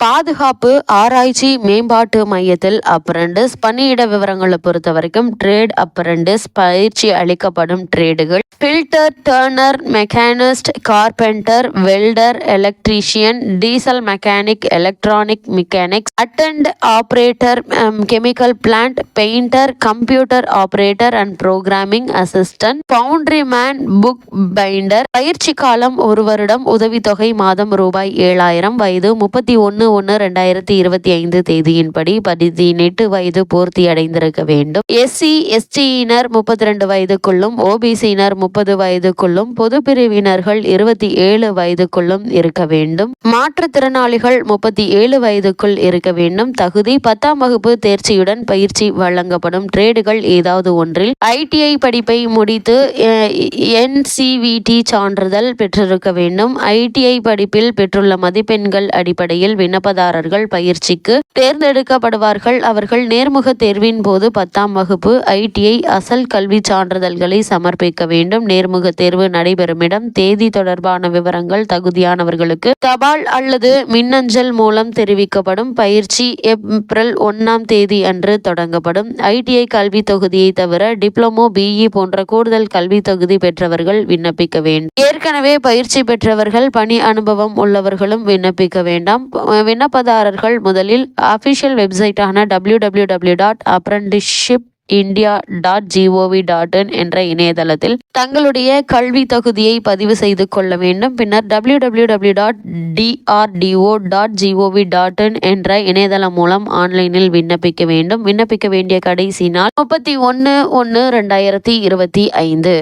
பாதுகாப்பு ஆராய்ச்சி மேம்பாட்டு மையத்தில் அப்ரண்டிஸ் பணியிட விவரங்களை பொறுத்த வரைக்கும் ட்ரேட் அப்ரண்டிஸ் பயிற்சி அளிக்கப்படும் ட்ரேடுகள் fitter, turner, machinist, carpenter, welder, electrician, diesel mechanic, electronic mechanics, attendant operator, chemical plant, painter, computer operator and programming assistant, foundry man, book binder. பயிற்சி காலம் 1 வருடம். உதவித்தொகை மாதம் ரூபாய் 7,000. வயது 31/1/2025 தேதியின்படி 18 வயது பூர்த்தி அடைந்திருக்க வேண்டும். எஸ்சி எஸ்டியினர் 32 வயதுக்குள்ளும், ஓபிசியினர் 30 வயதுக்குள்ளும், பொது பிரிவினர்கள் 27 வயதுக்குள்ளும் இருக்க வேண்டும். மாற்றுத்திறனாளிகள் 37 வயதுக்குள் இருக்க வேண்டும். தகுதி 10ஆம் வகுப்பு தேர்ச்சியுடன் பயிற்சி வழங்கப்படும் ட்ரேடுகள் ஏதாவது ஒன்றில் ஐடிஐ படிப்பை முடித்து என்சிவிடி சான்றிதழ் பெற்றிருக்க வேண்டும். ஐடிஐ படிப்பில் பெற்றுள்ள மதிப்பெண்கள் அடிப்படையில் விண்ணப்பதாரர்கள் பயிற்சிக்கு தேர்ந்தெடுக்கப்படுவார்கள். அவர்கள் நேர்முக தேர்வின் போது 10ஆம் வகுப்பு ஐடிஐ அசல் கல்வி சான்றிதழ்களை சமர்ப்பிக்க வேண்டும். நேர்முக தேர்வு நடைபெறும் இடம், தேதி தொடர்பான விவரங்கள் தகுதியானவர்களுக்கு தபால் அல்லது மின்னஞ்சல் மூலம் தெரிவிக்கப்படும். பயிற்சி ஏப்ரல் 1ஆம் தேதி அன்று தொடங்கப்படும். ஐடிஐ கல்வி தொகுதியை தவிர டிப்ளமோ, பிஇ போன்ற கூடுதல் கல்வி தொகுதி பெற்றவர்கள் விண்ணப்பிக்க வேண்டும். ஏற்கனவே பயிற்சி பெற்றவர்கள், பணி அனுபவம் உள்ளவர்களும் விண்ணப்பிக்க வேண்டாம். விண்ணப்பதாரர்கள் முதலில் அபிஷியல் வெப்சைட்டான www.apprenticeshippindia.gov.in என்ற இணையதளத்தில் தங்களுடைய கல்வி தகுதியை பதிவு செய்து கொள்ள வேண்டும். பின்னர் www.drdo.gov.in என்ற இணையதளம் மூலம் ஆன்லைனில் விண்ணப்பிக்க வேண்டும். விண்ணப்பிக்க வேண்டிய கடைசி நாள் 31/1/2025.